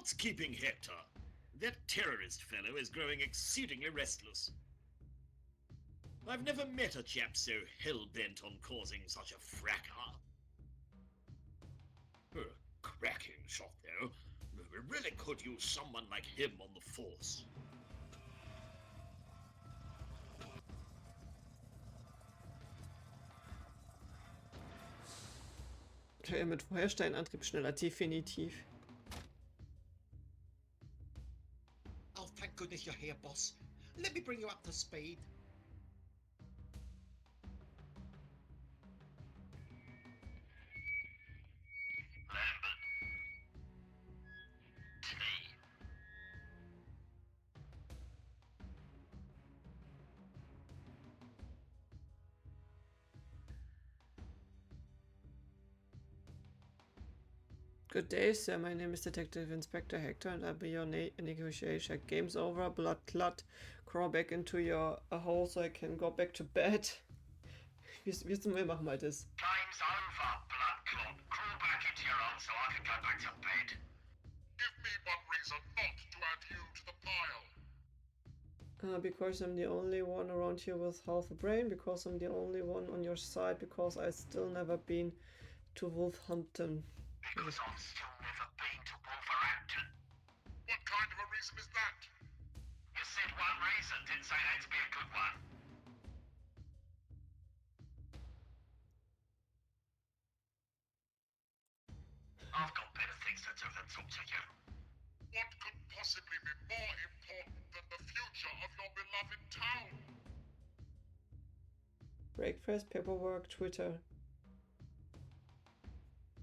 What's keeping Hector? That terrorist fellow is growing exceedingly restless. I've never met a chap so hell-bent on causing such a fracas. Cracking shot, though. We really could use someone like him on the force. Ja, mit Feuersteinantrieb schneller, definitiv. Oh, thank goodness you're here, boss. Let me bring you up to speed. Good day, sir. My name is Detective Inspector Hector, and I'll be your negotiator. Game's over. Blood clot. Crawl back into your hole so I can go back to bed. Wir machen mal das. Game's over, blood clot. Crawl back into your hole so I can go back to bed. Give me one reason not to add you to the pile. Because I'm the only one around here with half a brain. Because I'm the only one on your side. Because I still never been to Wolverhampton. Because I've still never been to Wolverhampton. What kind of a reason is that? You said one reason, didn't say that to be a good one. I've got better things to do than talk to you. What could possibly be more important than the future of your beloved town? Breakfast, paperwork, Twitter.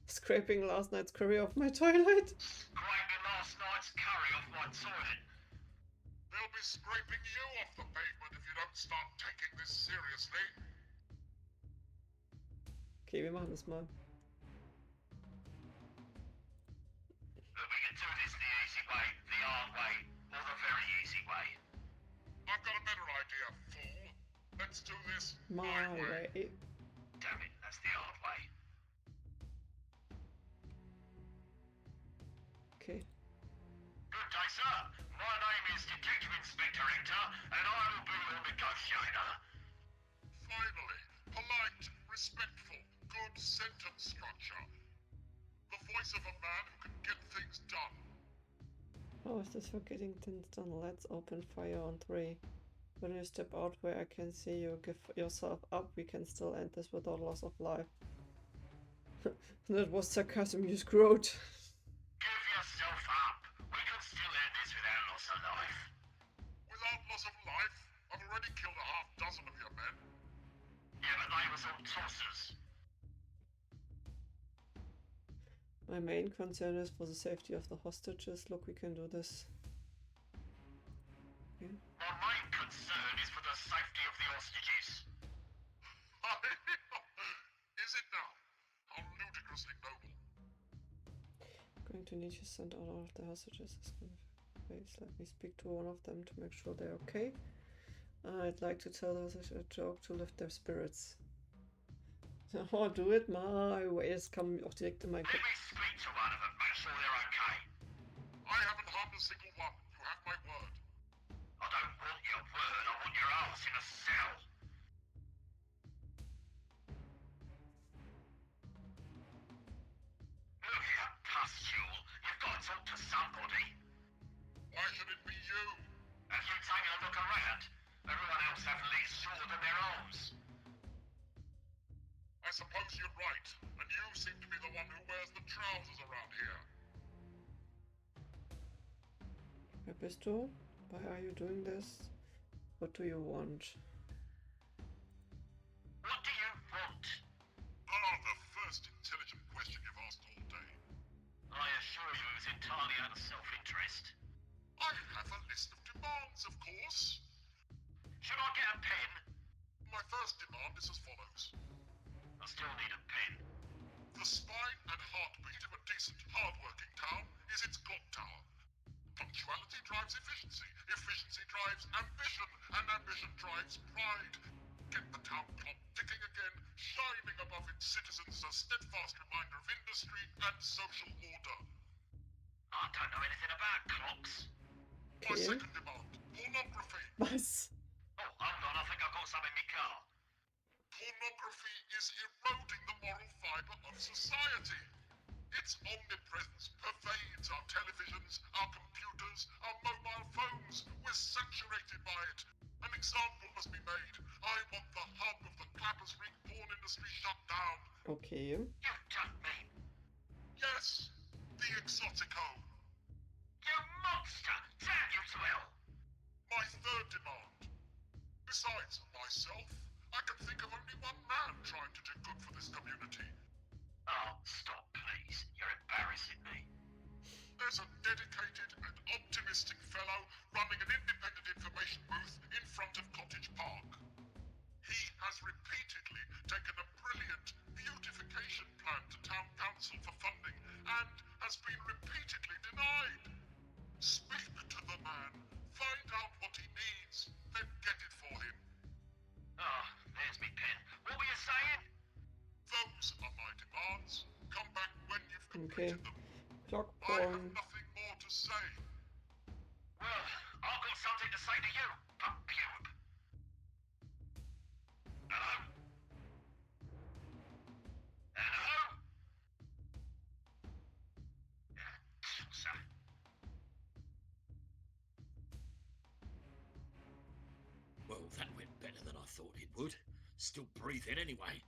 Scraping last night's curry off my toilet. Scraping last night's curry off my toilet. They'll be scraping you off the pavement if you don't start taking this seriously. Okay, wir machen das mal. We can do this the easy way, the hard way, or the very easy way. I've got a better idea, fool. Let's do this My way. Damn it, that's the hard way. Okay. Good day, sir. My name is Detective Inspector Hector, and I will be your negotiator. Finally, polite, respectful, good sentence structure. The voice of a man who can get things done. Oh, is this for getting things done? Let's open fire on 3. When you step out where I can see you, give yourself up. We can still end this without loss of life. That was sarcasm you screwed. Give yourself up. We can still end this without loss of life. Without loss of life? I've already killed a half dozen of your men. Yeah, but they was all tossers. My main concern is for the safety of the hostages. Look, we can do this. Okay. My main concern is for the safety of the hostages. Is it now? How ludicrously noble. Going to need to send out all of the hostages. Please let me speak to one of them to make sure they're okay. I'd like to tell us a joke to lift their spirits. Oh, do it my way. Es kam auch direkt in meinen Kopf. Let me speak to one of them, make sure they're okay. I haven't harmed a single one. You have my word. I don't want your word, I want your ass in a cell. Look here, pustule. You've got to talk to somebody. Why should it be you? Have you taken a look around? Everyone else have least shorter than their arms. I suppose you're right, and you seem to be the one who wears the trousers around here. Wer bist du? Why are you doing this? What do you want? What do you want? Ah, the first intelligent question you've asked all day. I assure you it was entirely out of self-interest. I have a list of demands, of course. Should I get a pen? My first demand is as follows. I still need a pen. The spine and heartbeat of a decent, hard-working town is its clock tower. Punctuality drives efficiency, efficiency drives ambition, and ambition drives pride. Get the town clock ticking again, shining above its citizens as a steadfast reminder of industry and social order. I don't know anything about about clocks? My Okay. second demand, pornography. Was? Oh, hold on, I think I've got some in my car. Pornography is eroding the moral fibre of society. Its omnipresence pervades our televisions, our computers, our mobile phones. We're saturated by it. An example must be made. I want the hub of the clappers ring porn industry shut down. Okay. You don't mean... Yes, the Exotico. You monster! Damn you to hell! My third demand. Besides myself, I can think of only one man trying to do good for this community. Oh, stop, please. You're embarrassing me. There's a dedicated and optimistic fellow running an independent information booth in front of Cottage Park. He has repeatedly taken a brilliant beautification plan to town council for funding and has been repeatedly denied. Speak to the man, find out what he needs, then get it for him. Oh, there's me pen. What were you saying? Those are my demands. Come back when you've Okay. completed them. Clock I have porn. nothing more to say. Well, I've got something to say to you, but pube. Hello? Hello? Tosser. Well, that went better than I thought it would. Still breathing anyway.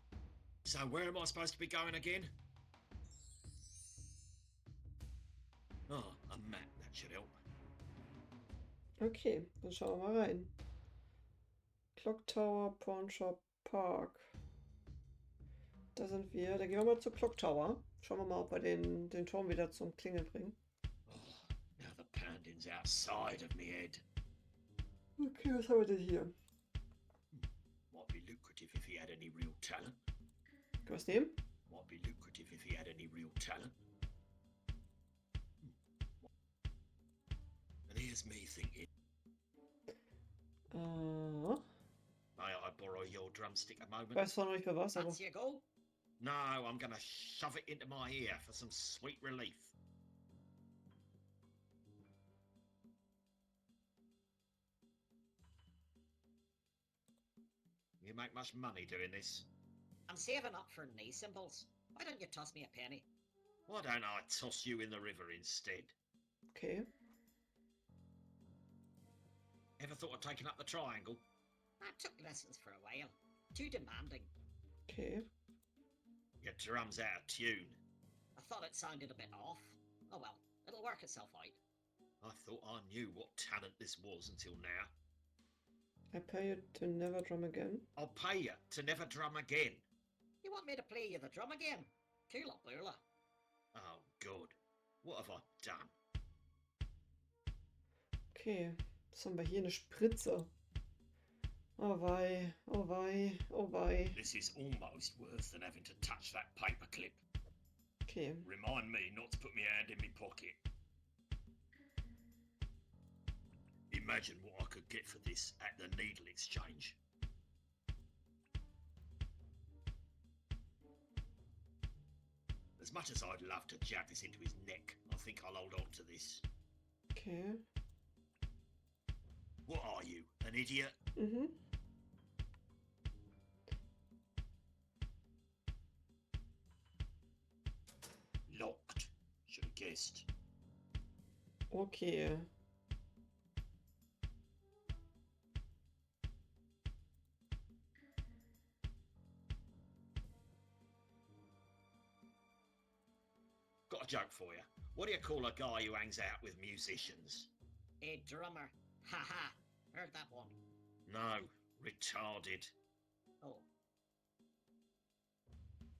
So where am I supposed to be going again? Oh, a map, that should help. Okay, dann schauen wir mal rein. Clock Tower, Pawn Shop, Park. Da sind wir. Da gehen wir mal zu Clock Tower. Schauen wir mal, ob wir den Turm wieder zum Klingeln bringen. Oh, now the pounding's outside of me head. Okay, was haben wir denn hier? Might be lucrative if he had any real talent. Was nehmen? Might be lucrative if he had any real talent. And here's me thinking, may I borrow your drumstick a moment? weiß zwar noch nicht für was, aber... Fancy a go? No, I'm gonna shove it into my ear for some sweet relief. You make much money doing this? I'm saving up for knee cymbals. Why don't you toss me a penny? Why don't I toss you in the river instead? Okay. Ever thought of taking up the triangle? I took lessons for a while. Too demanding. Okay. Your drum's out of tune. I thought it sounded a bit off. Oh well, it'll work itself out. I thought I knew what talent this was until now. I pay you to never drum again. I'll pay you to never drum again. You want me to play you the drum again? Coola boola. Oh, God. What have I done? Okay. Was haben wir hier? Eine Spritze. Oh wei, oh wei, oh wei. This is almost worse than having to touch that paperclip. Okay. Remind me not to put my hand in my pocket. Imagine what I could get for this at the needle exchange. As much as I'd love to jab this into his neck, I think I'll hold on to this. Okay. What are you, an idiot? Mhm. Locked. Should have guessed. Okay. Got a joke for you. What do you call a guy who hangs out with musicians? A drummer. Ha ha. Heard that one. No, retarded. Oh.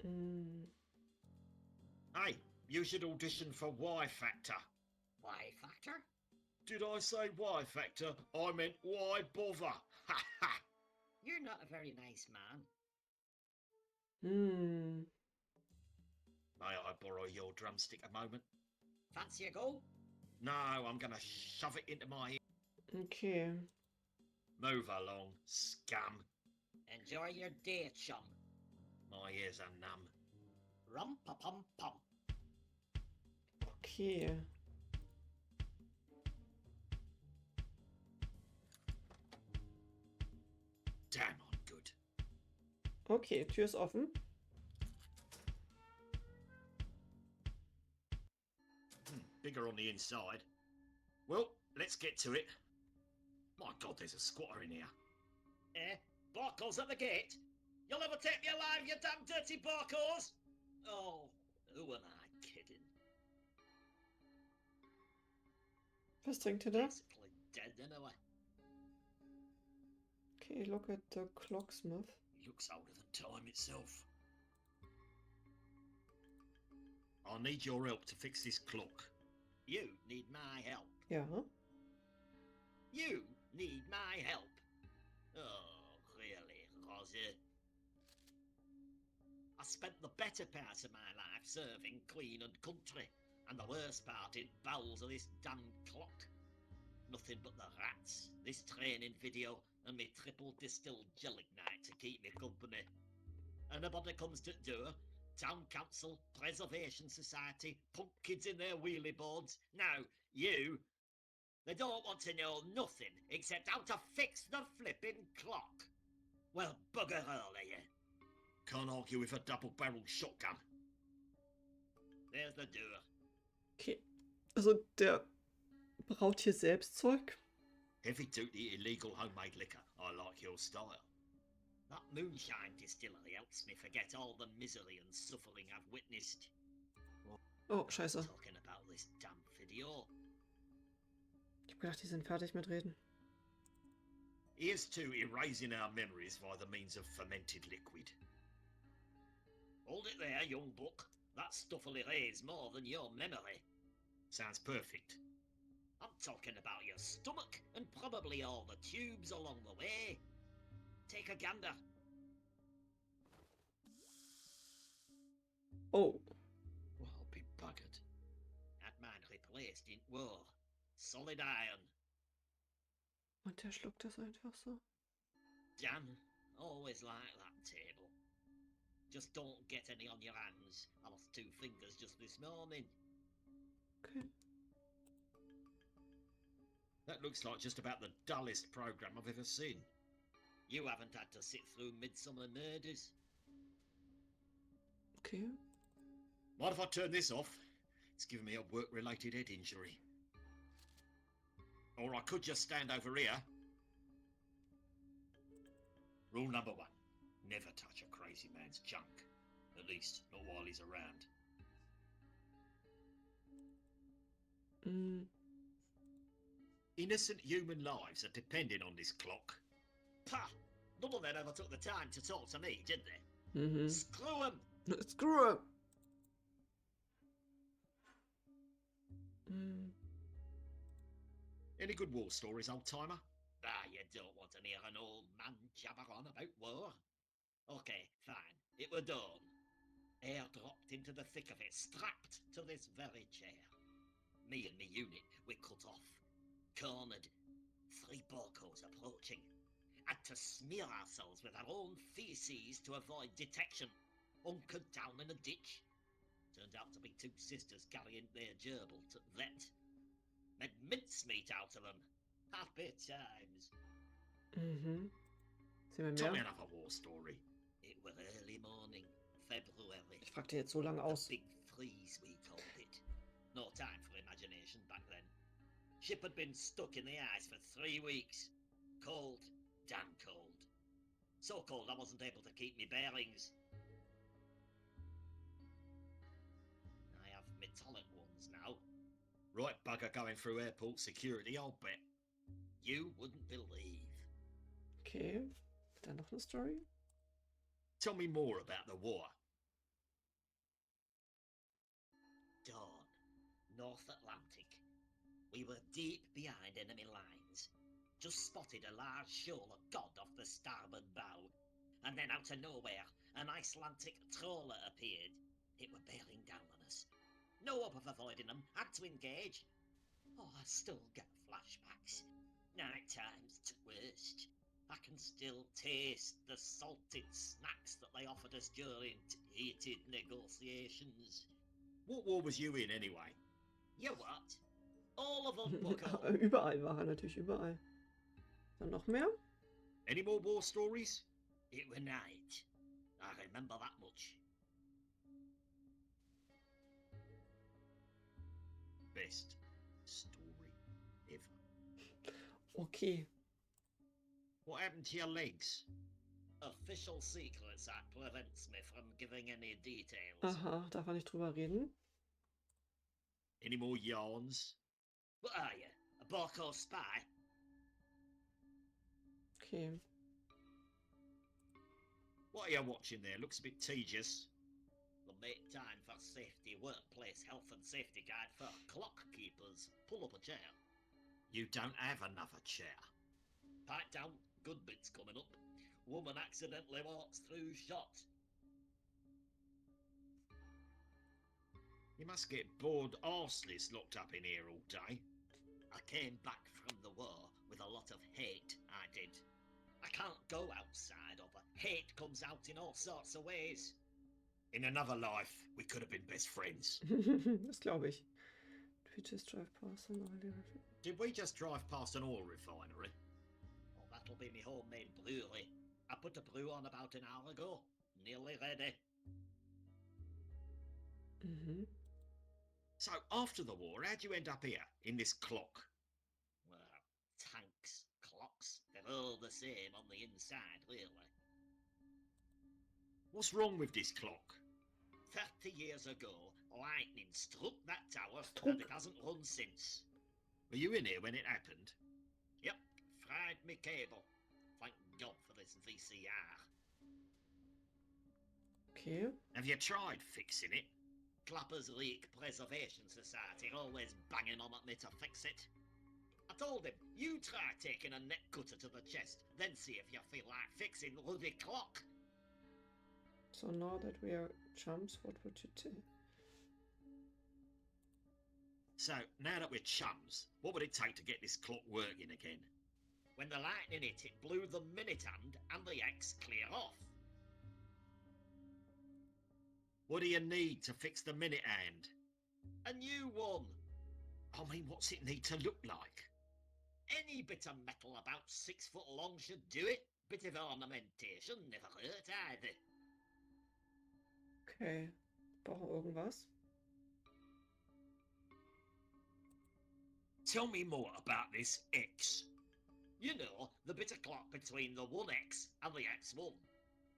Mm. Hey, you should audition for Y Factor. Y Factor? Did I say Y Factor? I meant why bother? Ha ha! You're not a very nice man. Hmm. May I borrow your drumstick a moment? Fancy a go? No, I'm gonna shove it into my ear. Okay. Move along, scum. Enjoy your day, chum. My ears are numb. Rum pa pum pum. Okay. Okay, Tür ist offen. Bigger on the inside. Well, let's get to it. My God, there's a squatter in here. Eh? Barco's at the gate? You'll never take me alive, you damn dirty Barcos! Oh, who am I kidding? Was trinkt ihr da? Basically dead anyway. Okay, look at the clocksmith. He looks older than time itself. I'll need your help to fix this clock. You need my help. Ja. You need my help. Oh, really, Rosie? I spent the better part of my life serving Queen and country, and the worst part in bowels of this damned clock. Nothing but the rats, this training video, and me triple distilled gelignite to keep me company. Anybody comes to the door, Town Council, Preservation Society, punk kids in their wheelie boards. Now, you, they don't want to know nothing except how to fix the flipping clock. Well, bugger all of you. Can't argue with a double-barreled shotgun. There's the door. Okay. Also der braut hier selbst Zeug. Heavy-duty illegal homemade liquor. I like your style. That moonshine distillery helps me forget all the misery and suffering I've witnessed. Oh, scheiße. Talking about this damn video. Ich hab gedacht, die sind fertig mit Reden. Here's to erasing our memories via the means of fermented liquid. Hold it there, young buck. That stuff will erase more than your memory. Sounds perfect. I'm talking about your stomach and probably all the tubes along the way. Take a gander. Oh. Well, I'll be buggered. Had mine replaced in war. Solid iron. Und der schluckt das einfach so. Damn, always like that table. Just don't get any on your hands. I lost 2 fingers just this morning. Okay. That looks like just about the dullest program I've ever seen. You haven't had to sit through Midsummer Murders. Okay. Mind if I turn this off? It's given me a work-related head injury. Or I could just stand over here. Rule number 1. Never touch a crazy man's junk. At least, not while he's around. Innocent human lives are depending on this clock. Pah! None of them ever took the time to talk to me, did they? Mhm. Screw them! Screw up. Any good war stories, old-timer? Ah, you don't want to hear an old man jabber on about war. Okay, fine. It were dawn. Air dropped into the thick of it, strapped to this very chair. Me and me unit, we cut off. Cornered. 3 Borcos approaching. Had to smear ourselves with our own feces to avoid detection. Hunkered down in a ditch. Turned out to be 2 sisters carrying their gerbil to vet. Made mincemeat out of them. Happy times. Mhm. Sehen wir Tell me mehr? another war story. It were early morning, February. Ich frag dir jetzt so lange aus. The big freeze, we called it. No time for imagination back then. Ship had been stuck in the ice for 3 weeks. Cold, damn cold. So cold I wasn't able to keep me bearings. I have metallic ones now. Right bugger going through airport security, I'll bet. You wouldn't believe. Okay. Dann noch eine Story? Tell me more about the war. Dawn, North Atlantic. We were deep behind enemy lines. Just spotted a large shoal of cod off the starboard bow. And then out of nowhere, an Icelandic trawler appeared. It were bearing down on us. No hope of avoiding them. Had to engage. Oh, I still get flashbacks. Night time's t' worst. I can still taste the salted snacks that they offered us during heated negotiations. What war was you in anyway? You what? All of them, bucko. Überall war er natürlich, überall. Dann noch mehr? Any more war stories? It were night. I remember that much. Best story ever. Okay. What happened to your legs? Official Secrets Act prevents me from giving any details. Aha, darf man nicht drüber reden? Any more yarns? What are you, a Barco spy? Okay. What are you watching there? Looks a bit tedious. The make time for safety workplace health and safety guide for clock keepers. Pull up a chair. You don't have another chair. Pipe down, good bits coming up. Woman accidentally walks through shot. You must get bored arseless locked up in here all day. I came back from the war with a lot of hate, I did. I can't go outside of it. Hate comes out in all sorts of ways. In another life, we could have been best friends. Das glaube ich. We just drive past an oil refinery. Did we just drive past an oil refinery? Well, that'll be me homemade brewery. I put a brew on about an hour ago. Nearly ready. Mhm. So, after the war, how'd you end up here, in this clock? Well, tanks, clocks, they're all the same on the inside, really. What's wrong with this clock? 30 years ago, lightning struck that tower Struck? and it hasn't run since. Were you in here when it happened? Yep, fried me cable. Thank God for this VCR. Okay. Have you tried fixing it? Clappers Leak Preservation Society always banging on at me to fix it. I told him, you try taking a neck cutter to the chest, then see if you feel like fixing the bloody clock. So now that we are chumps, what would you do? So, now that we're chums, what would it take to get this clock working again? When the lightning hit, it blew the minute hand and the X clear off. What do you need to fix the minute hand? A new one. I mean, what's it need to look like? Any bit of metal about 6 foot long should do it. Bit of ornamentation never hurt either. Okay. Brauchen wir irgendwas? Tell me more about this X. You know, the bit of clock between the 1X and the X1.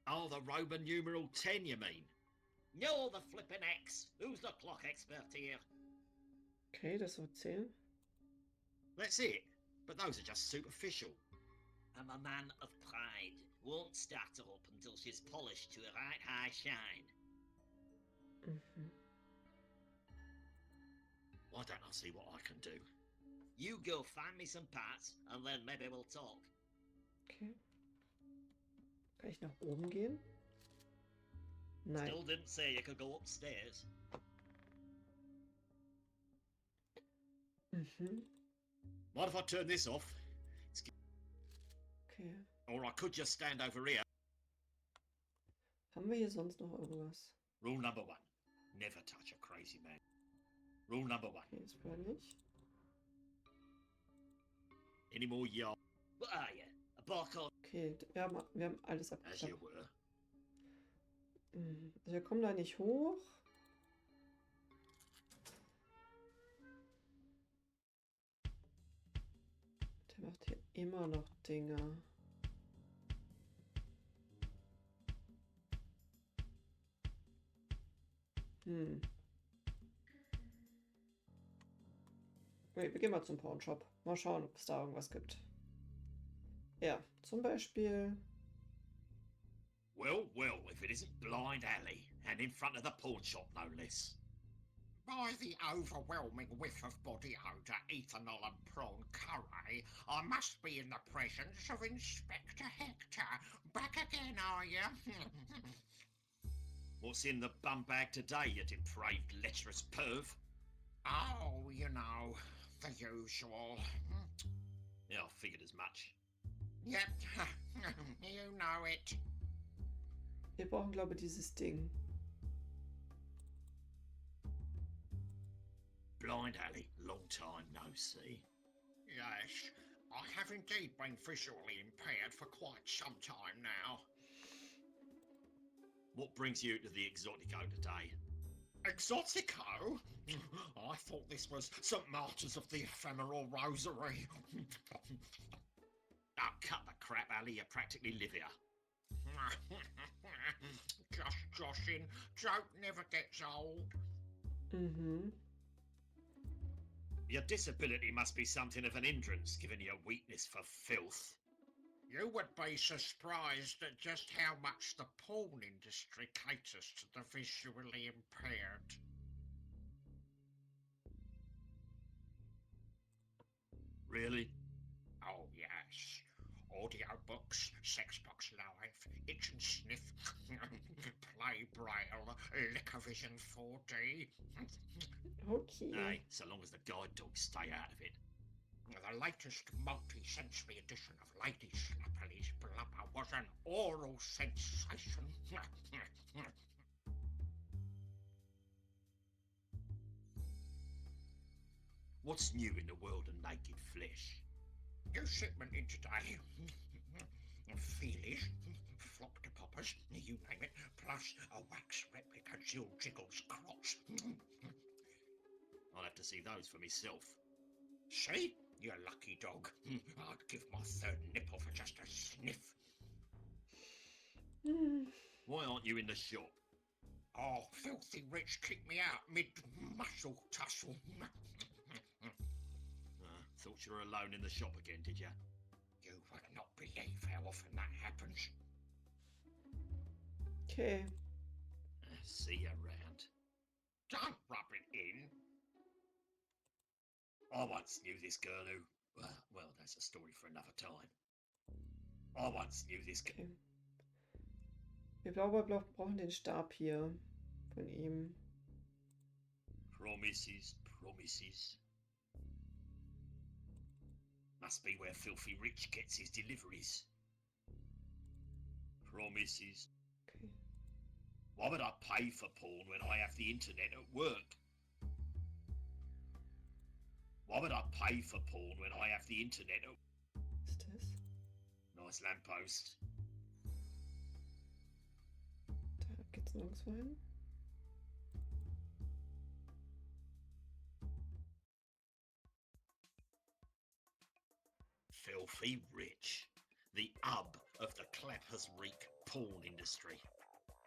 Oh, the Roman numeral 10, you mean? No, the flippin' X. Who's the clock expert here? Okay, das wird 10. That's it. But those are just superficial. I'm a man of pride. Won't start her up until she's polished to a right high shine. Mhm. Why don't I see what I can do? You go find me some parts, and then maybe we'll talk. Okay. Kann ich nach oben gehen? Nein. Still didn't say you could go upstairs. Mhm. What if I turn this off? Okay. Or I could just stand over here. Haben wir hier sonst noch irgendwas? Rule number 1. Never touch a crazy man. Rule number 1. Okay, das war nicht. Any more yarn? What are you? A barcode? Okay, wir haben alles As you abgeklappt. were. Also wir kommen da nicht hoch. Der macht hier immer noch Dinge. Okay, wir gehen mal zum Pawn-Shop. Mal schauen, ob es da irgendwas gibt. Ja, zum Beispiel. Well, well, if it isn't Blind Alley, and in front of the pawn shop, no less. By the overwhelming whiff of body odour, ethanol and prawn curry, I must be in the presence of Inspector Hector. Back again, are you? What's in the bum bag today, you depraved, lecherous perv? Oh, you know, the usual. Yeah, I figured as much. Yep, you know it. Wir brauchen, glaube ich, dieses Ding. Blind Alley, long time no see. Yes, I have indeed been visually impaired for quite some time now. What brings you to the Exotico today? Exotico? I thought this was St. Martyrs of the Ephemeral Rosary. Oh, cut the crap, Ali. You practically live here. Just joshing. Joke never gets old. Mhm. Your disability must be something of an hindrance, given your weakness for filth. You would be surprised at just how much the porn industry caters to the visually impaired. Really? Oh, yes. Audiobooks, Sex Box Live, Itch and Sniff, Play Braille, Liquorvision 4D. Okay. Aye, so long as the guide dogs stay out of it. The latest multi-sensory edition of Lady Slapperly's Blubber was an oral sensation. What's new in the world of naked flesh? New shipment in today. Feelies, flop to poppers, you name it, plus a wax replica Jill Jiggles crotch. I'll have to see those for myself. See? You lucky dog. I'd give my third nipple for just a sniff. Why aren't you in the shop? Oh, filthy rich kicked me out mid-muscle tussle. Thought you were alone in the shop again, did you? You would not believe how often that happens. Okay. See you around. Don't rub it in. I once knew this girl who... Well, that's a story for another time. I once knew this girl... Okay. Wir brauchen den Stab hier von ihm. Promises, promises. Must be where Filthy Rich gets his deliveries. Promises. Okay. Why would I pay for porn when I have the internet at work? Why would I pay for porn when I have the internet at... Was ist das? Nice lamppost. Da geht's nirgendwo hin. Filthy Rich. The ub of the Clappers Reek porn industry.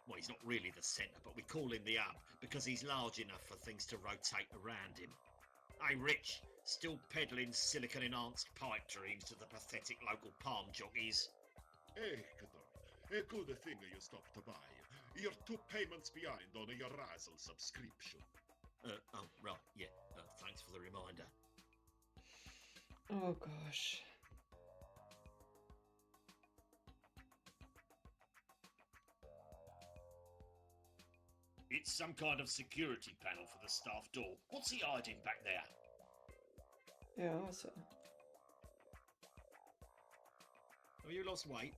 Well, he's not really the centre, but we call him the ub because he's large enough for things to rotate around him. Hey, Rich, still peddling silicon-enhanced pipe dreams to the pathetic local palm jockeys? Hector, a good thing you stopped by. You're 2 payments behind on your Razzle subscription. Oh, right, yeah. Thanks for the reminder. Oh gosh. It's some kind of security panel for the staff door. What's he hiding back there? Ja, also. Have you lost weight?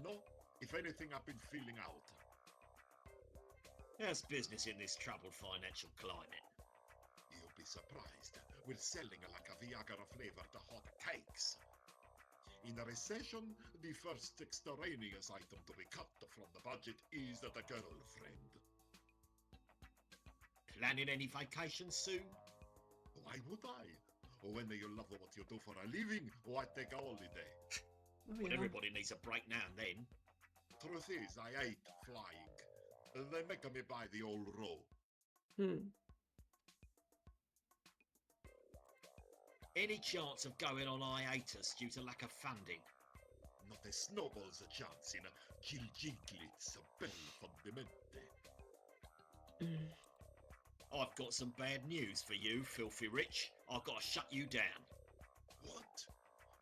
No, if anything, I've been feeling out. How's business in this troubled financial climate? You'll be surprised. We're selling like a Viagra-flavored hot cakes. In a recession, the first extraneous item to be cut from the budget is the girlfriend. Planning any vacations soon? Why would I? When you love what you do for a living, why take a holiday? Oh, Well, ja. everybody needs a break now and then. Truth is, I hate flying. They make me buy the old row. Any chance of going on hiatus due to lack of funding? Not a snowball's chance in Jill Jiglit's bel fondamente. I've got some bad news for you, Filthy Rich. I've got to shut you down. What?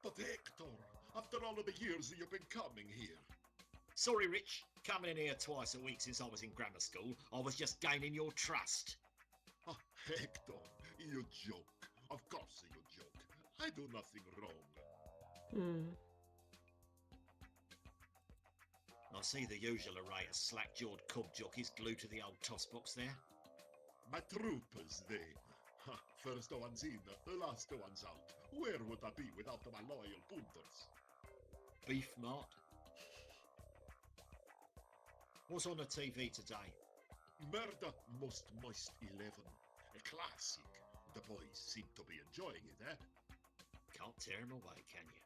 But Hector, after all of the years you've been coming here. Sorry, Rich. Coming in here twice a week since I was in grammar school, I was just gaining your trust. Ah, Hector, you joke. Of course you joke. I do nothing wrong. I see the usual array of slack-jawed cob jockeys glued to the old toss box there. My troopers, they. First one's in, the last one's out. Where would I be without my loyal punters? Beef Mart. What's on the TV today? Murder Most Moist 11. A classic. The boys seem to be enjoying it, eh? Can't tear him away, can you?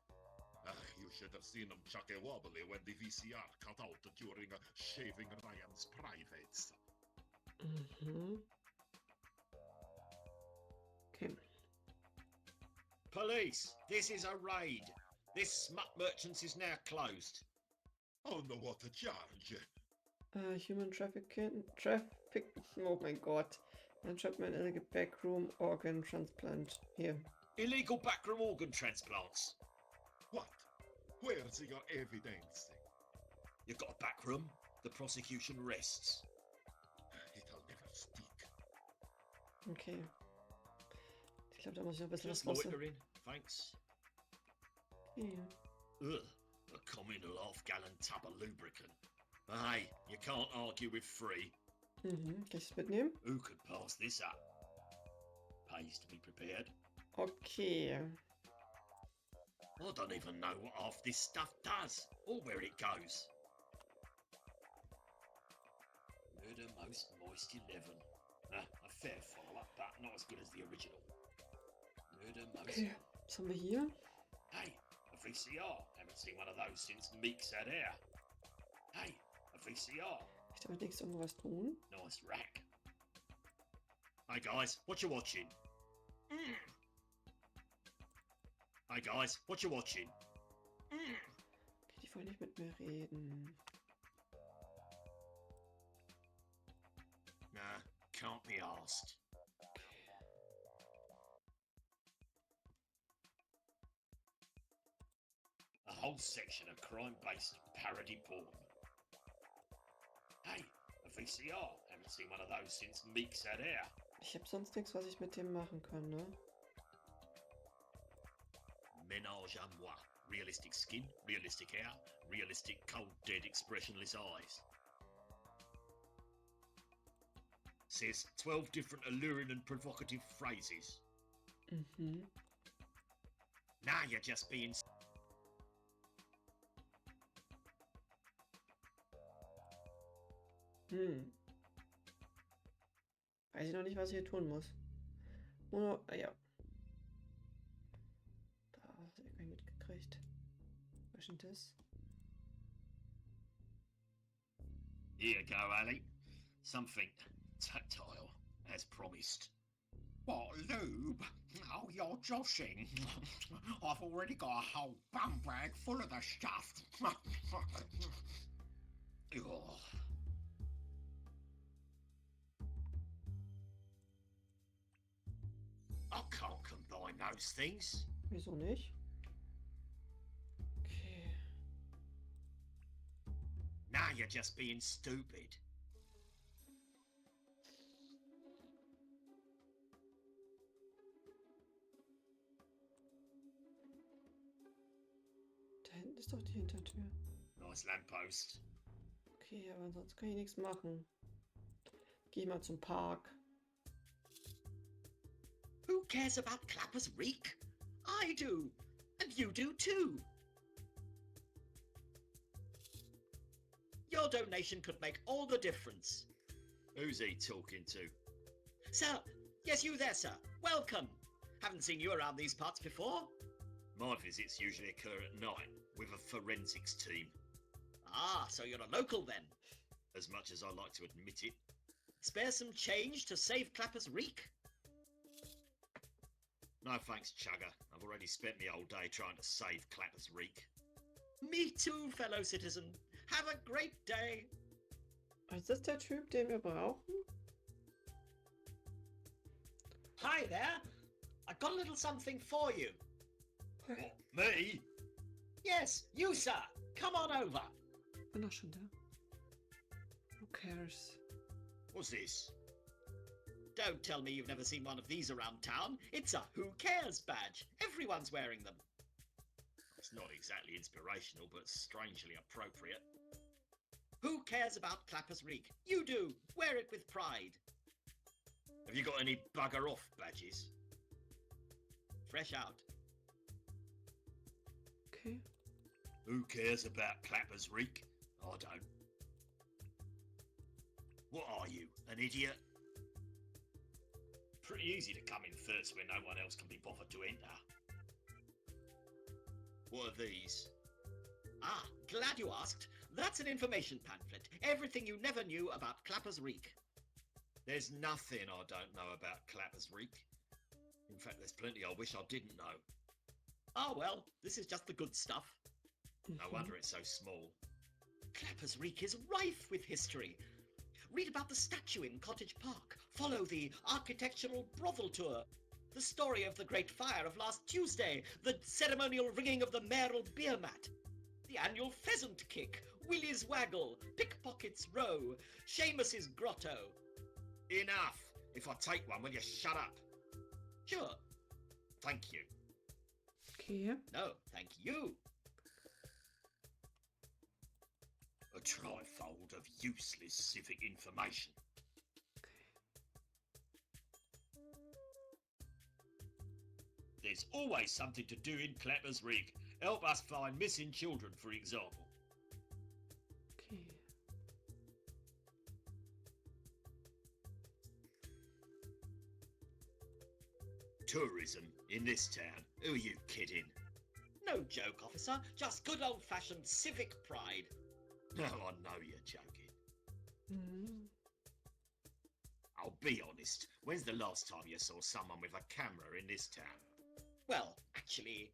You should have seen them chuck a wobbly when the VCR cut out during shaving Ryan's privates. Mhm. Okay. Police! This is a raid. This smut merchants is now closed. On what charge? Human trafficking. Oh mein Gott. Entrapment, illegal backroom, organ transplant. Here. Illegal backroom organ transplants. What? Where's your evidence? You've got a backroom. The prosecution rests. It'll never stick. Okay. Ich glaube, da muss ich noch ein bisschen Just was raus. loitering, thanks. Okay. Ugh, a communal half-gallon tub of lubricant. But hey, you can't argue with free. Mhm. Kann ich das mitnehmen? Who could pass this up? Pays to be prepared. Okay. I don't even know what half this stuff does, or where it goes. Murder Most Moist 11. A fair follow-up, but not as good as the original. Murder Most... Okay. Was haben wir hier? Hey, a VCR. Haven't seen one of those since Meeks had hair. Hey, a VCR. Ich damit nichts irgendwas tun. Nice rack. Hey guys, what you watching? Hey guys, what you watching? Okay, die wollen nicht mit mir reden. Nah, can't be asked. A whole section of crime-based parody porn. Hey, a VCR. Haven't seen one of those since Meeks had hair. Ich habe sonst nichts, was ich mit dem machen kann, ne? Ménage à moi. Realistic skin, realistic hair, realistic cold dead expressionless eyes. Says 12 different alluring and provocative phrases. Mhm. Now you're just being... Weiß ich noch nicht, was ich hier tun muss. Nur, ja. Da hat er irgendwie mitgekriegt. Was ist denn das? Here you go, Ali. Something tactile, as promised. What, lube? Oh, you're joshing. I've already got a whole bum bag full of the stuff. Oh. I can't combine those things. Wieso nicht? Okay. Now you're just being stupid. Da hinten ist doch die Hintertür. Nice lamppost. Okay, aber sonst kann ich nichts machen. Geh mal zum Park. Who cares about Clapper's reek? I do, and you do too. Your donation could make all the difference. Who's he talking to? Sir, yes, you there, sir. Welcome. Haven't seen you around these parts before. My visits usually occur at night with a forensics team. Ah, so you're a local then. As much as I like to admit it. Spare some change to save Clapper's reek? No thanks, Chugger. I've already spent the whole day trying to save Clapper's reek. Me too, fellow citizen. Have a great day. Ist das der Typ, den wir brauchen? Hi there. I got a little something for you. What, me? Yes, you, sir. Come on over. Bin doch schon da. Who cares? What's this? Don't tell me you've never seen one of these around town. It's a Who Cares badge. Everyone's wearing them. It's not exactly inspirational, but strangely appropriate. Who cares about Clapper's reek? You do. Wear it with pride. Have you got any bugger off badges? Fresh out. Okay. Who cares about Clapper's reek? I don't. What are you, an idiot? Pretty easy to come in first when no one else can be bothered to enter. What are these? Ah, glad you asked. That's an information pamphlet. Everything you never knew about Clapper's Reek. There's nothing I don't know about Clapper's Reek. In fact, there's plenty I wish I didn't know. Ah, well, this is just the good stuff. No wonder it's so small. Clapper's Reek is rife with history. Read about the statue in Cottage Park. Follow the architectural brothel tour. The story of the Great Fire of last Tuesday. The ceremonial ringing of the mayoral beer mat. The annual pheasant kick. Willie's waggle. Pickpockets row. Seamus's grotto. Enough! If I take one, will you shut up? Sure. Thank you. Okay. No, thank you. A trifold of useless civic information. There's always something to do in Clapper's Reek. Help us find missing children, for example. Okay. Tourism in this town? Who are you kidding? No joke, officer. Just good old-fashioned civic pride. No, I know you're joking. Mhm. I'll be honest. When's the last time you saw someone with a camera in this town? Well, actually,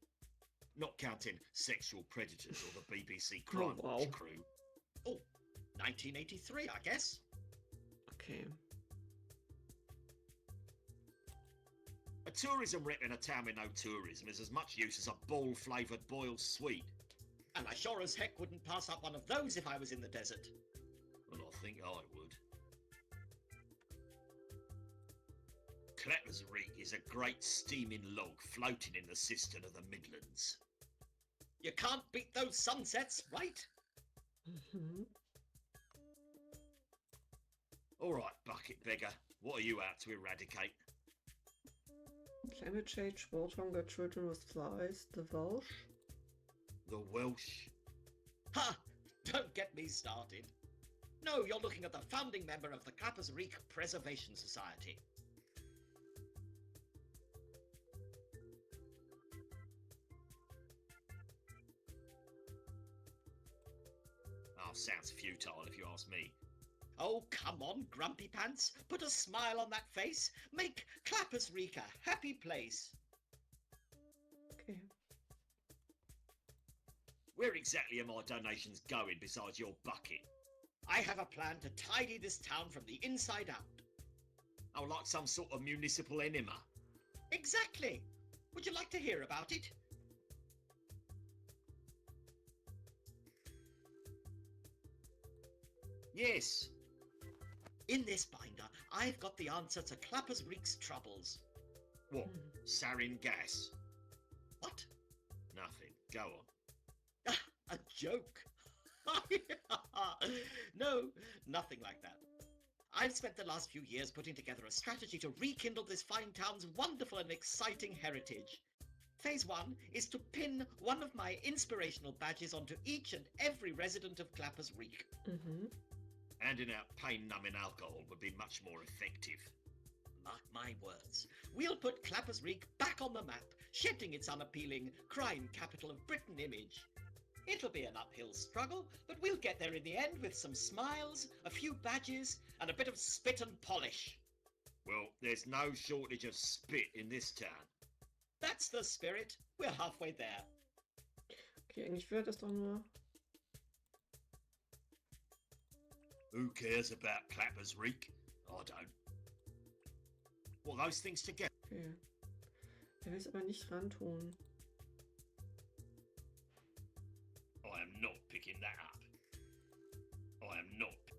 Not counting sexual predators or the BBC Crime wow. Watch crew. 1983, I guess. Okay. A tourism rep in a town with no tourism is as much use as a ball-flavoured boiled sweet. And I sure as heck wouldn't pass up one of those if I was in the desert. Well, I think I would. Clapper's Reek is a great steaming log floating in the cistern of the Midlands. You can't beat those sunsets, right? Mhm. All right, bucket beggar, what are you out to eradicate? Climate change, water hunger, children with flies, the Welsh. The Welsh? Ha! Don't get me started. No, you're looking at the founding member of the Clapper's Reek Preservation Society. Oh, sounds futile if you ask me. Oh, come on, Grumpy Pants. Put a smile on that face. Make Clapper's Reek a happy place. Okay. Where exactly are my donations going besides your bucket? I have a plan to tidy this town from the inside out. Oh, like some sort of municipal enema? Exactly. Would you like to hear about it? Yes. In this binder, I've got the answer to Clapper's Reek's troubles. What? Sarin gas? What? Nothing. Go on. A joke? No, nothing like that. I've spent the last few years putting together a strategy to rekindle this fine town's wonderful and exciting heritage. Phase 1 is to pin one of my inspirational badges onto each and every resident of Clapper's Reek. Mhm. Handing out pain-numbing alcohol would be much more effective. Mark my words. We'll put Clapper's Reek back on the map, shedding its unappealing crime capital of Britain image. It'll be an uphill struggle, but we'll get there in the end with some smiles, a few badges, and a bit of spit and polish. Well, there's no shortage of spit in this town. That's the spirit. We're halfway there. Okay, eigentlich wäre das doch nur. Who cares about Clapper's Reek? I don't. Well, those things together. Okay. Er will es aber nicht rantun. I am not picking that up. I am not.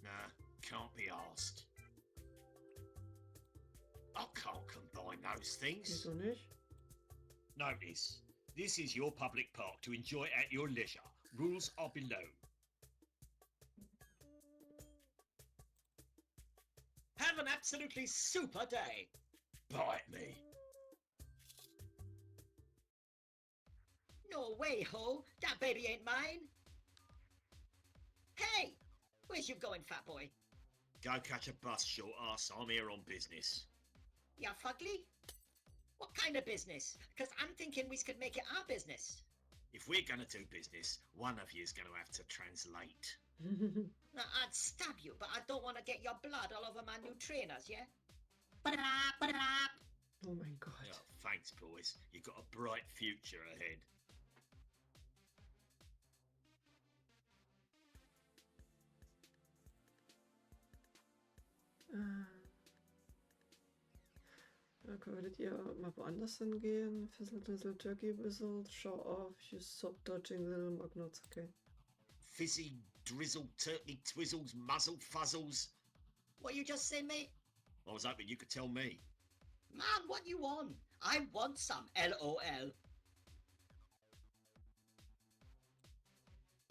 Nah, can't be asked. I can't combine those things. Wieso nicht? Notice, this is your public park to enjoy at your leisure. Rules are below. Have an absolutely super day. Bite me. No way, ho. That baby ain't mine. Hey, Where's you going, fat boy? Go catch a bus, short ass. I'm here on business. Ya fugly? What kind of business? Because I'm thinking we could make it our business. If we're gonna do business, one of you's gonna have to translate. Now, I'd stab you, but I don't want to get your blood all over my new trainers, yeah? Oh mein Gott. Oh, thanks, boys. You've got a bright future ahead. Würdet ihr mal woanders hingehen? Fizzle, drizzle, turkey, whistle, show off, you stop dodging little magnots, okay. Fizzy, drizzle, turkey, twizzles, muzzle, fuzzles. What you just say, mate? I was hoping you could tell me. Man, what you want? I want some, LOL.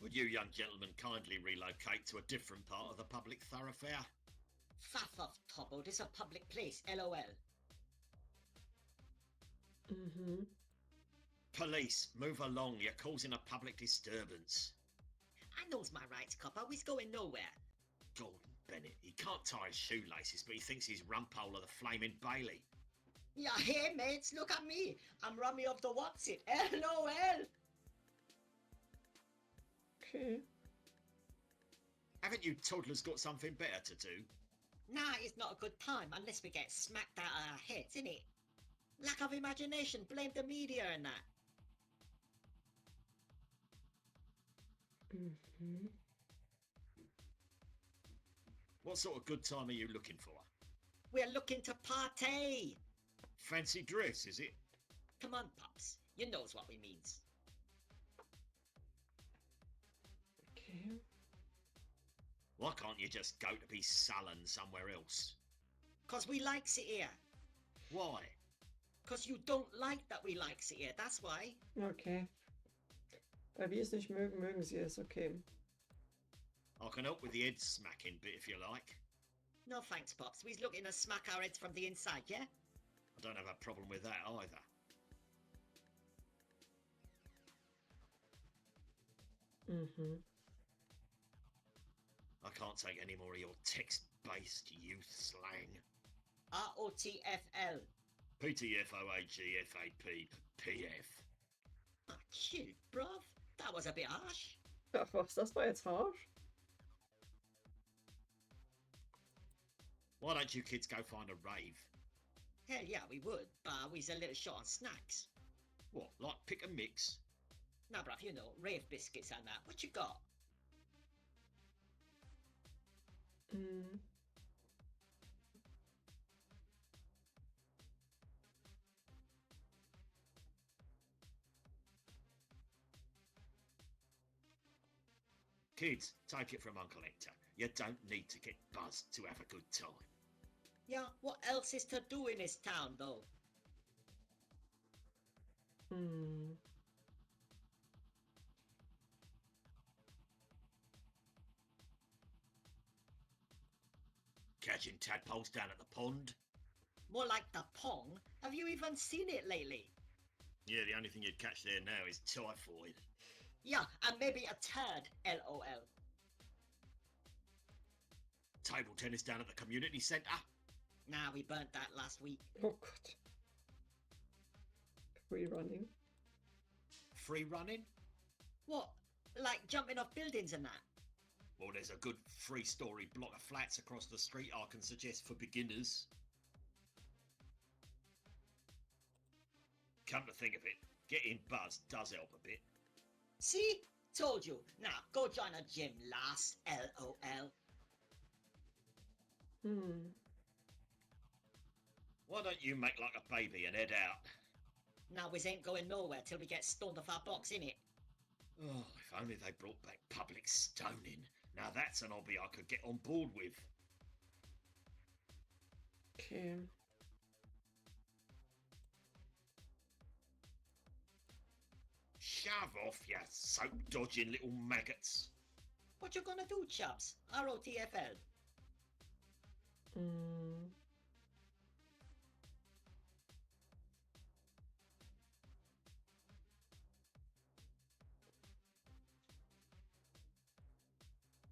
Would you young gentlemen kindly relocate to a different part of the public thoroughfare? Faff off, Tobbo, this a public place, LOL. Police, move along. You're causing a public disturbance. I knows my rights, copper. We's going nowhere. Gordon Bennett, he can't tie his shoelaces, but he thinks he's rumpole of the flaming Bailey. Yeah, hey, mates, look at me. I'm Rummy of the What's It, LOL. Okay. Haven't you toddlers got something better to do? Nah, it's not a good time unless we get smacked out of our heads, innit? Lack of imagination, blame the media and that. What sort of good time are you looking for? We're looking to party. Fancy dress, is it? Come on, pups. You knows what we means. Okay. Why can't you just go to be sullen somewhere else? 'Cause we likes it here. Why? 'Cause you don't like that we likes it here, that's why. Okay. Weil wir es nicht mögen, mögen sie es, okay. I can help with the head smacking bit if you like. No thanks, Pops. We's looking to smack our heads from the inside, yeah? I don't have a problem with that either. I can't take any more of your text-based youth slang. ROTFL. PTFOAGFAP PF. Ah, chill, bruv. That was a bit harsh. Ach was, das war jetzt harsh. Why don't you kids go find a rave? Hell yeah, we would, but we's a little short on snacks. What, like pick and mix? Nah, bruv, you know, rave biscuits and that. What you got? Kids, take it from Uncle Hector. You don't need to get buzzed to have a good time. Yeah, what else is to do in this town, though? Catching tadpoles down at the pond? More like the pong. Have you even seen it lately? Yeah, the only thing you'd catch there now is typhoid. Yeah, and maybe a turd, LOL. Table tennis down at the community centre? Nah, we burnt that last week. Oh Gott. Free running. Free running? What? Like jumping off buildings and that? Well, there's a good 3-story block of flats across the street I can suggest for beginners. Come to think of it, getting buzzed does help a bit. See? Told you. Now, go join a gym, lass, LOL. Why don't you make like a baby and head out? Now, we ain't going nowhere till we get stoned off our box, innit? Oh, if only they brought back public stoning. Now that's an hobby I could get on board with. Okay. Shove off, you soap-dodging little maggots. What you gonna do, chaps? ROTFL.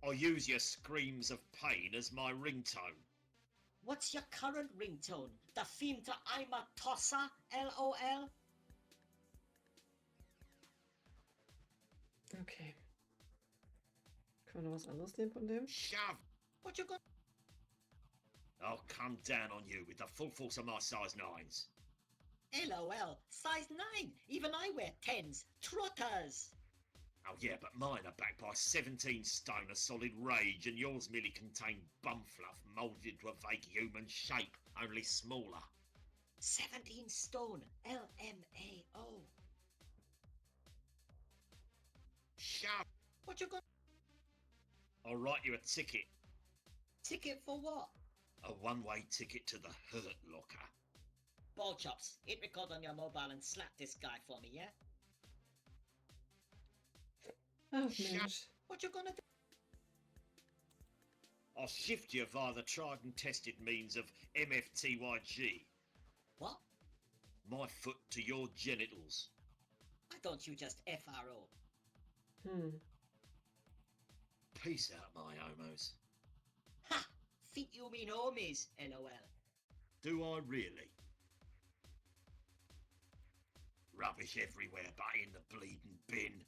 I I'll use your screams of pain as my ringtone. What's your current ringtone? The theme to I'm a Tosser? LOL? Okay. Können wir noch was anderes nehmen von dem? Shove! What you got? I'll come down on you with the full force of my size 9s. LOL. Size 9. Even I wear 10s. Trotters. Oh yeah, but mine are backed by 17 stone of solid rage, and yours merely contain bum fluff moulded into a vague human shape, only smaller. 17 stone. LMAO. Shove! What you got? I'll write you a ticket. Ticket for what? A one-way ticket to the Hurt Locker. Ball chops. Hit record on your mobile and slap this guy for me, yeah? Ach Shut- Mensch. What you gonna do? I'll shift you via the tried and tested means of MFTYG. What? My foot to your genitals. Why don't you just FRO? Peace out, my homos. Ha! Think you mean homies, LOL. Do I really? Rubbish everywhere but in the bleeding bin.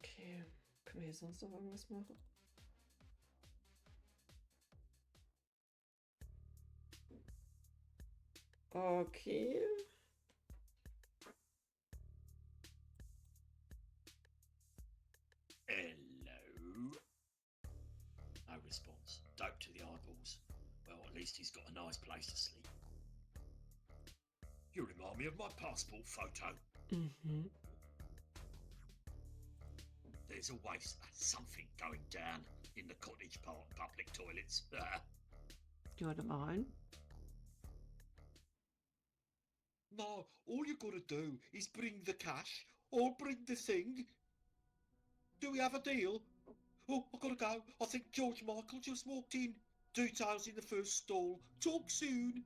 Okay. Können wir hier sonst noch irgendwas machen? Okay. Hello? No response. Dope to the eyeballs. Well, at least he's got a nice place to sleep. You remind me of my passport photo. Mhm. There's always something going down in the Cottage Park public toilets. Ja, da mal rein. No, all you gotta do is bring the cash or bring the thing. Do we have a deal? Oh, I gotta go. I think George Michael just walked in. Details in the first stall. Talk soon.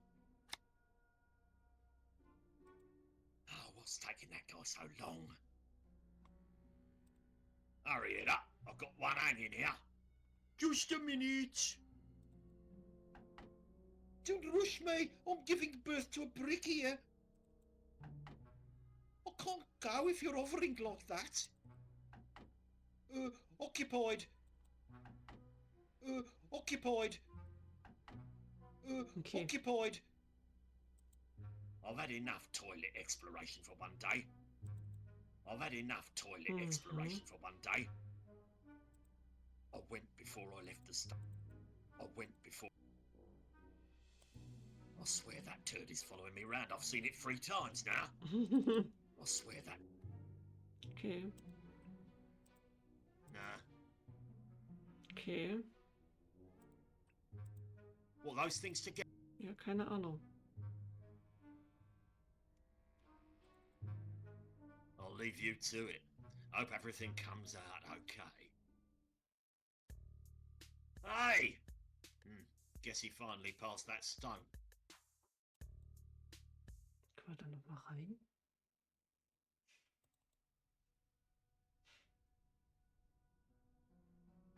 Oh, what's taking that guy so long? Hurry it up. I've got one hanging here. Just a minute. Don't rush me. I'm giving birth to a brick here. I can't go if you're hovering like that. Occupied. Occupied. Okay. Occupied. I've had enough toilet exploration for one day. I've had enough toilet exploration for one day. I went before I left the stop. I went before. I swear that turd is following me round. I've seen it 3 times now. I swear that. Okay. Nah. Okay. What are those things together? Ja, keine Ahnung. I'll leave you to it. Hope everything comes out okay. Hey! Guess he finally passed that stone. Können wir da noch mal rein?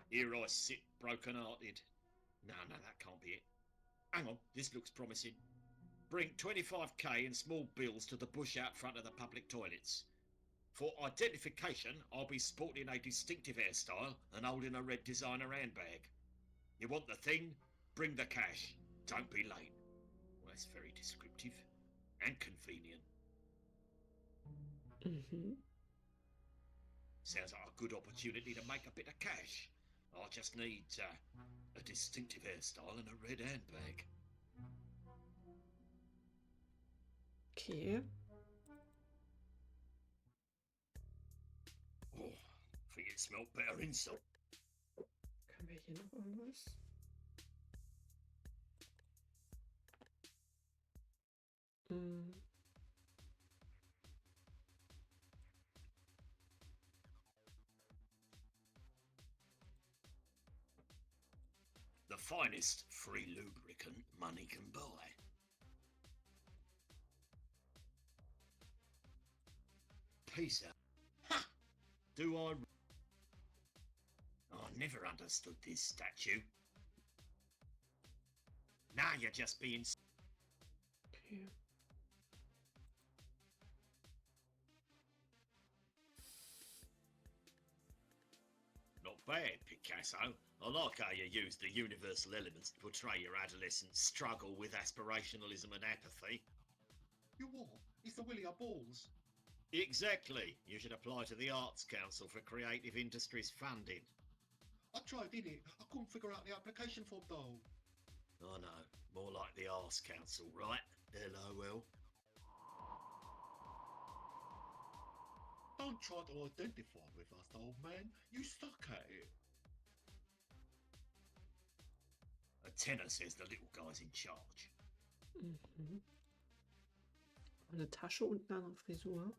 Here I sit broken-hearted. No, that can't be it. Hang on, this looks promising. Bring 25k in small bills to the bush out front of the public toilets. For identification, I'll be sporting a distinctive hairstyle and holding a red designer handbag. You want the thing? Bring the cash. Don't be late. Well, that's very descriptive and convenient. Mhm. Sounds like a good opportunity to make a bit of cash. I just need a distinctive hairstyle and a red handbag. Okay. Oh, think it smelled better inside. Können wir hier noch irgendwas? The finest free lubricant money can buy. Peace out. Ha! Do I never understood this statue. Now you're just being... Okay. Not bad, Picasso. I like how you use the universal elements to portray your adolescent struggle with aspirationalism and apathy. You what? It's the Willie Balls. Exactly. You should apply to the Arts Council for creative industries funding. I tried, did it? I couldn't figure out the application form though. I know. More like the Arts Council, right? LOL. Don't try to identify with us, old man. You suck at it. A tenor says the little guy's in charge. Mhm. Eine Tasche und eine andere Frisur.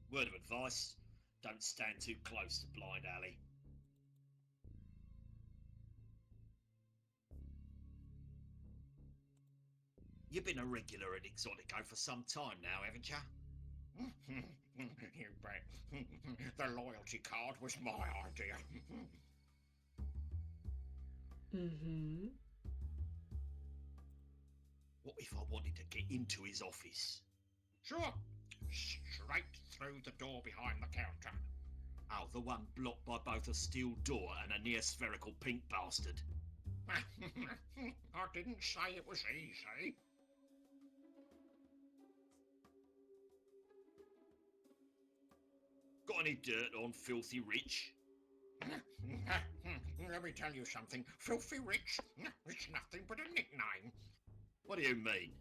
Word of advice, don't stand too close to Blind Alley. You've been a regular at E-otik-Shop for some time now, haven't you? You bet. The loyalty card was my idea. Mhm. What if I wanted to get into his office? Sure. Straight through the door behind the counter. Oh, the one blocked by both a steel door and a near-spherical pink bastard. I didn't say it was easy. Got any dirt on Filthy Rich? Let me tell you something. Filthy Rich, it's nothing but a nickname. What do you mean?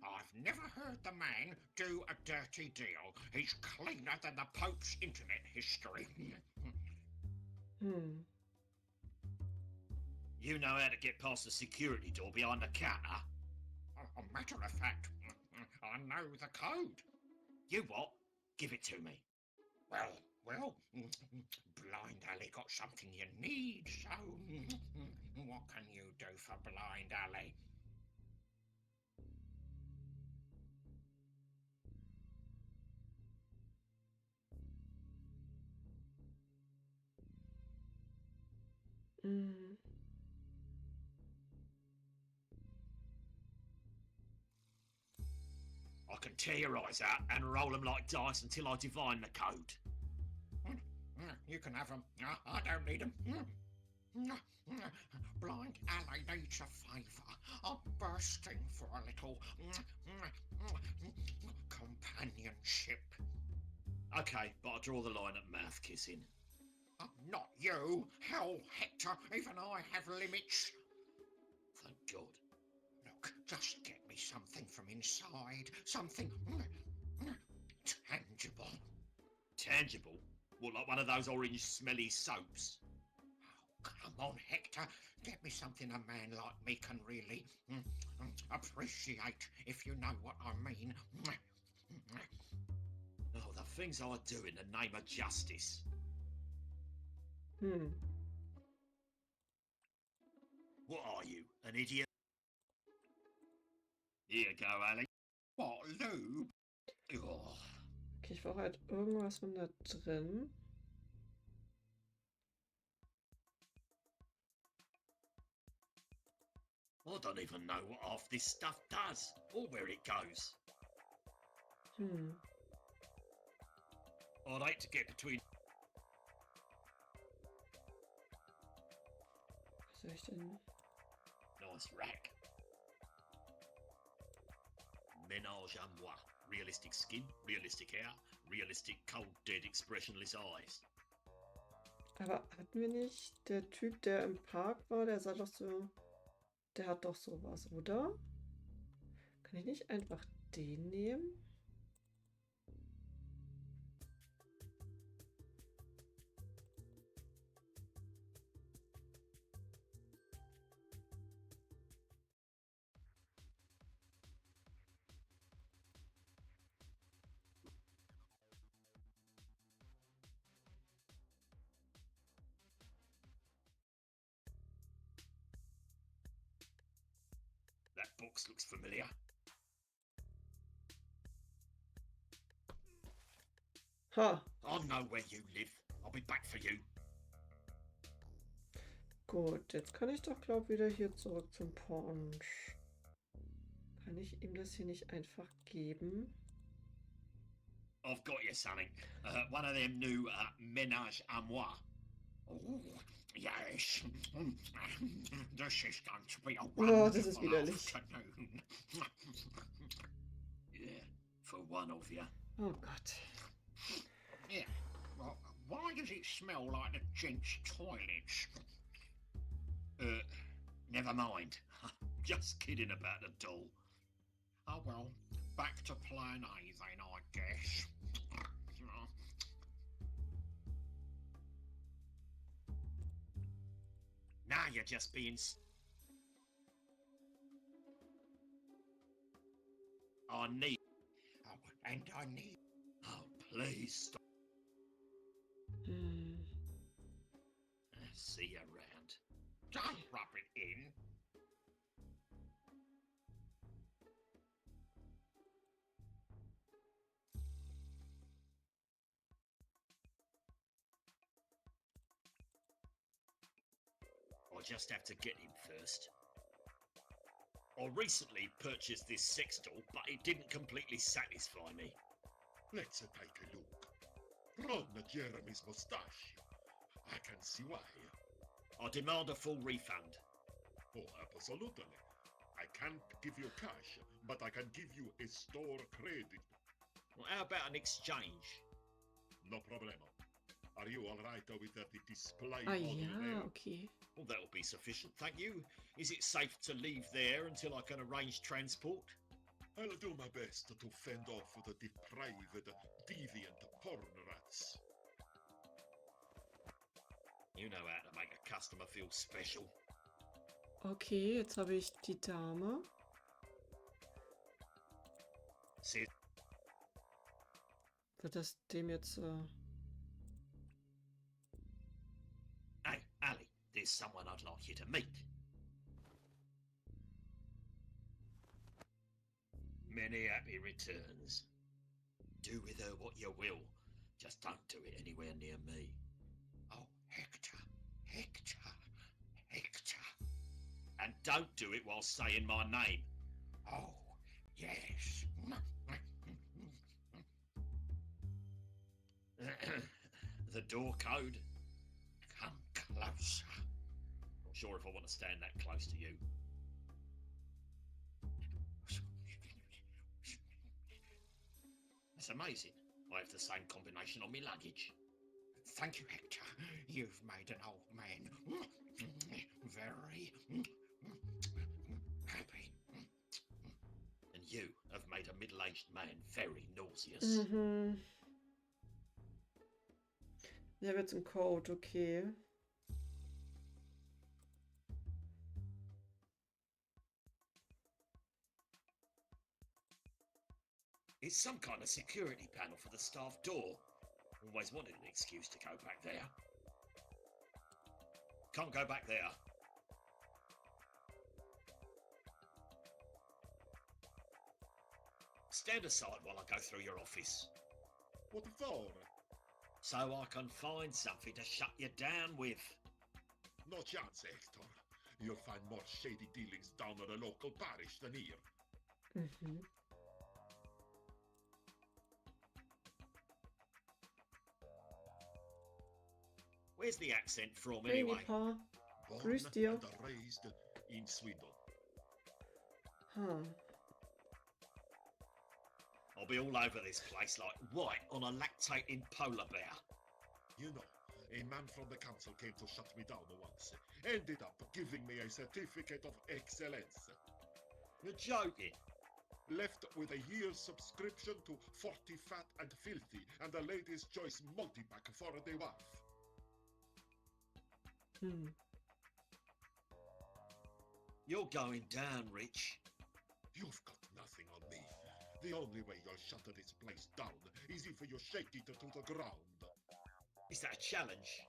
I've never heard the man do a dirty deal. He's cleaner than the Pope's internet history. Hm. You know how to get past the security door behind the counter? A matter of fact, I know the code. You what? Give it to me. Well, Blind Alley got something you need, so what can you do for Blind Alley? Mhm. I can tear your eyes out and roll them like dice until I divine the code. You can have them. I don't need them. Blind Alley needs a favour. I'm bursting for a little companionship. Okay, but I draw the line at mouth kissing. Not you. Hell, Hector, even I have limits. Thank God. Look, just get me something from inside. Something tangible. Tangible? What, like one of those orange smelly soaps? Oh, come on, Hector. Get me something a man like me can really appreciate, if you know what I mean. Oh, the things I do in the name of justice. Hm. What are you, an idiot? Here you go, Ali. What, lube? Oh, Okay, ich brauche halt irgendwas von da drin. I don't even know what half this stuff does, or where it goes. Hm. I'd hate to get between... Was soll ich denn? Nice rack. Ménage à moi. Realistic skin, realistic hair, realistic cold dead expressionless eyes. Aber hatten wir nicht der Typ, der im Park war, der sah doch so... Der hat doch sowas, oder? Kann ich nicht einfach den nehmen? that box looks familiar. Ha, I know where you live. I'll be back for you. gut. Jetzt kann ich doch, glaube ich, wieder hier zurück zum Punch. Kann ich ihm das hier nicht einfach geben? I've got you something. One of them new ménage à moi. Oh, yes. This is going to be a Oh, das ist wonderful widerlich. afternoon. Yeah, for one of you. Oh Gott. Yeah. Well, why does it smell like the gents' toilets? Never mind. Just kidding about the doll. Oh well, back to plan A then, I guess. Now you're just being... I need... Oh, and I need... Oh, please stop. Hm. See you around. Don't rub it in. I'll just have to get him first. I recently purchased this sex doll, but it didn't completely satisfy me. Let's take a look. Run Jeremy's mustache. I can see why. I demand a full refund. Oh, absolutely. I can't give you cash, but I can give you a store credit. Well, how about an exchange? No problemo. Are you alright with the display Ah model ja, there? okay. Well, that'll be sufficient, thank you. Is it safe to leave there until I can arrange transport? I'll do my best to fend off the depraved, deviant porn rats. You know how to make a customer feel special. Okay, jetzt habe ich die Dame. See, Wird das dem jetzt... hey, Ali, there's someone I'd like you to meet. Many happy returns. Do with her what you will. Just don't do it anywhere near me. Oh, Hector, Hector, Hector. And don't do it while saying my name. Oh, yes. The door code? Come closer. Not sure if I want to stand that close to you. It's amazing. I have the same combination on my luggage. Thank you, Hector. You've made an old man very happy. And you have made a middle-aged man very nauseous. Mhm. Der wird zum Code, okay. It's some kind of security panel for the staff door. Always wanted an excuse to go back there. Can't go back there. Stand aside while I go through your office. What for? So I can find something to shut you down with. No chance, Hector. You'll find more shady dealings down at a local parish than here. Mhm. Where's the accent from Hey, anyway? Pa. Born Grüß dir. and raised in Sweden. Huh. I'll be all over this place like white on a lactating polar bear. You know, a man from the council came to shut me down once. Ended up giving me a certificate of excellence. You're joking. Left with a year's subscription to 40 Fat and Filthy and a Ladies' Choice multi-pack for the wife. Hm. You're going down, Rich. You've got nothing on me. The only way you'll shut this place down is if you shake it to the ground. Is that a challenge?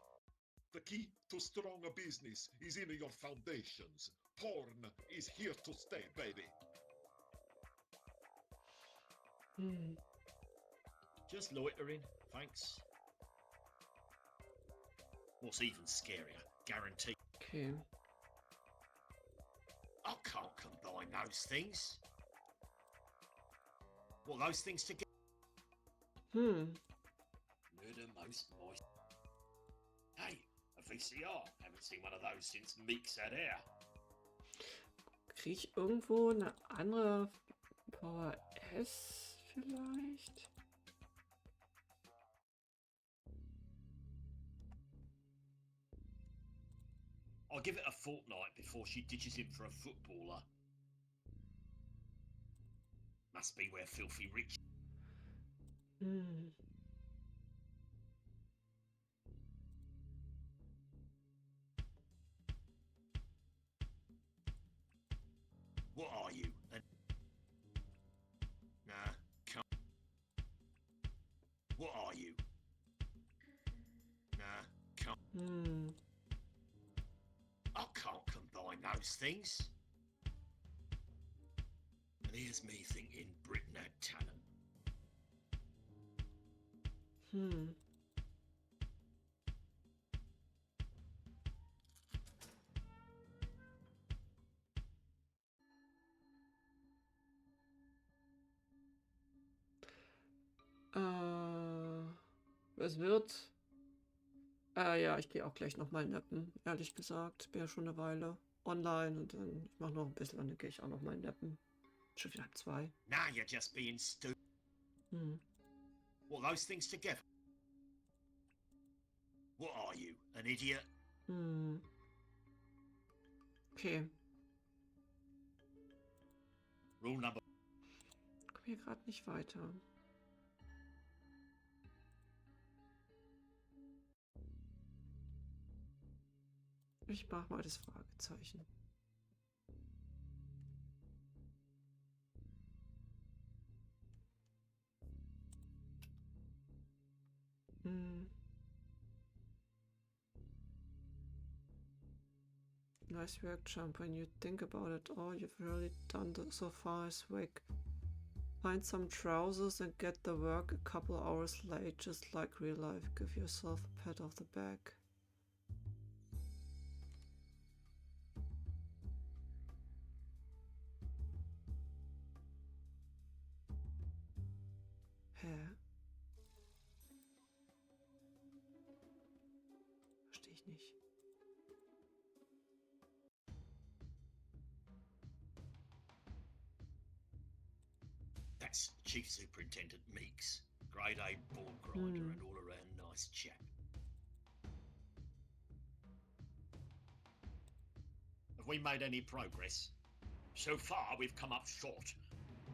The key to strong business is in your foundations. Porn is here to stay, baby. Hm. Just loitering, thanks. What's even scarier, guaranteed. Okay. I can't combine those things. Well, those things together. Hm. Murder most moist. Hey, a VCR. Haven't seen one of those since Meeks had hair. Kriege ich irgendwo eine andere Power S vielleicht? I'll give it a fortnight before she ditches him for a footballer. Must be where filthy rich. Hm. What are you? Nah, can't. What are you? Nah, can't. Hm. I can't combine those things. And here's me thinking Britain had talent. Hm. Es wird. Ja, ich gehe auch gleich nochmal nappen, ehrlich gesagt. Bin ja schon eine Weile online und dann ich mache noch ein bisschen und dann gehe ich auch nochmal nappen. Schon wieder 2. Now you're just being stupid. Hm. Well, those things together. What are you, an idiot? Hm. Okay. Rule number. Ich komme hier gerade nicht weiter. Ich mache mal das Fragezeichen. Hm. Nice work, Jump. When you think about it all you've really done so far is wake. Find some trousers and get the work a couple hours late, just like real life. Give yourself a pat on the back. Hä? Verstehe ich nicht. That's Chief Superintendent Meeks. Grade A ball grinder and all around nice chap. Have we made any progress? So far, we've come up short.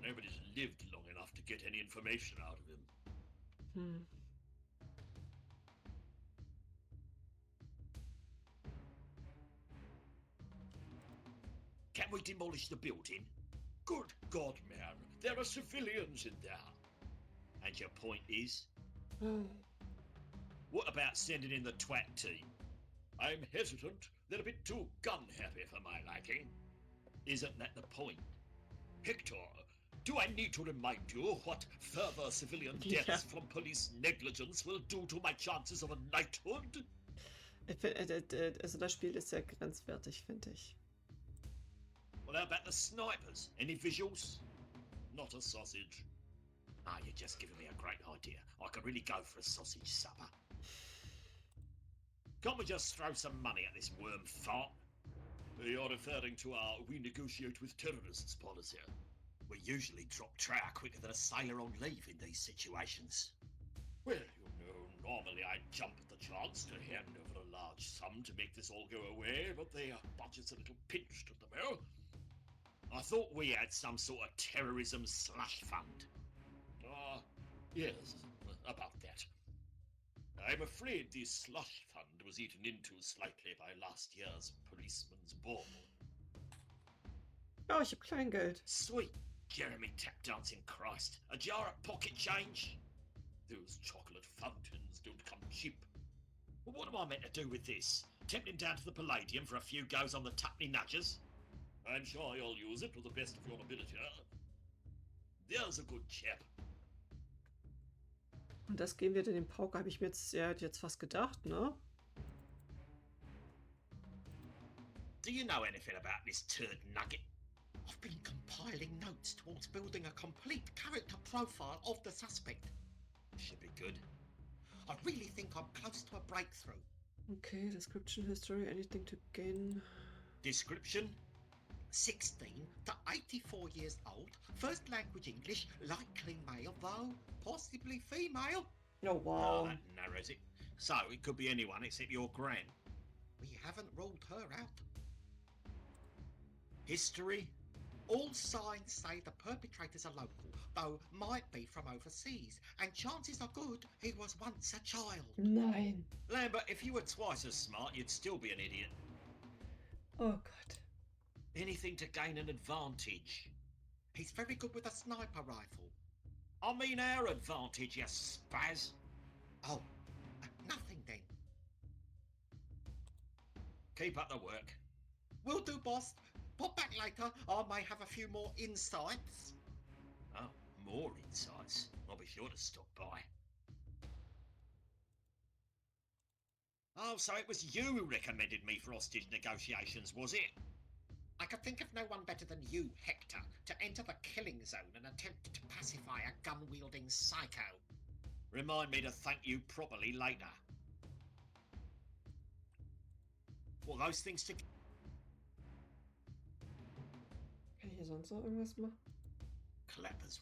Nobody's lived long enough to get any information out of him. Hm. Can we demolish the building? Good God, man, there are civilians in there. And your point is? What about sending in the twat team? I'm hesitant. They're a bit too gun-happy for my liking. Isn't that the point? Hector, do I need to remind you what further civilian deaths from police negligence will do to my chances of a knighthood? Also das Spiel ist sehr grenzwertig, finde ich. Well, how about the snipers? Any visuals? Not a sausage. Ah, you're just giving me a great idea. I could really go for a sausage supper. Can't we just throw some money at this worm fart? You're referring to our we negotiate with terrorists policy. We usually drop trout quicker than a sailor on leave in these situations. Well, you know, normally I jump at the chance to hand over a large sum to make this all go away, but the budget's a little pinched at the moment. I thought we had some sort of terrorism slush fund. Yes, about that. I'm afraid the slush fund was eaten into slightly by last year's policeman's ball. Oh, ich habe Kleingeld. Sweet Jeremy tap dancing Christ. A jar of pocket change? Those chocolate fountains don't come cheap. Well, what am I meant to do with this? Tempt him down to the Palladium for a few goes on the tuppenny nudgers? I'm sure you'll use it to the best of your ability. There's a good chap. Und das geben wir dann dem Pauker, habe ich mir jetzt fast gedacht, ne? Do you know anything about this turd nugget? I've been compiling notes towards building a complete character profile of the suspect. Should be good. I really think I'm close to a breakthrough. Okay, Description, History, anything to gain. Description: 16 to 84 years old, first language English, likely male though, possibly female. Oh, wow. Oh, that narrows it. So it could be anyone except your gran. We haven't ruled her out. History: all signs say the perpetrators are local, though might be from overseas, and chances are good he was once a child. Nein. Lambert, if you were twice as smart, you'd still be an idiot. Oh Gott. Anything to gain an advantage. He's very good with a sniper rifle. I mean our advantage, you spaz. Oh, nothing then. Keep up the work. Will do, boss. Pop back later. I may have a few more insights. Oh, more insights. I'll be sure to stop by. Oh, so it was you who recommended me for hostage negotiations, was it? I could think of no one better than you, Hector, to enter the killing zone and attempt to pacify a gun-wielding psycho. Remind me to thank you properly later. Well, those things to... Kann ich hier sonst noch irgendwas machen? Clappers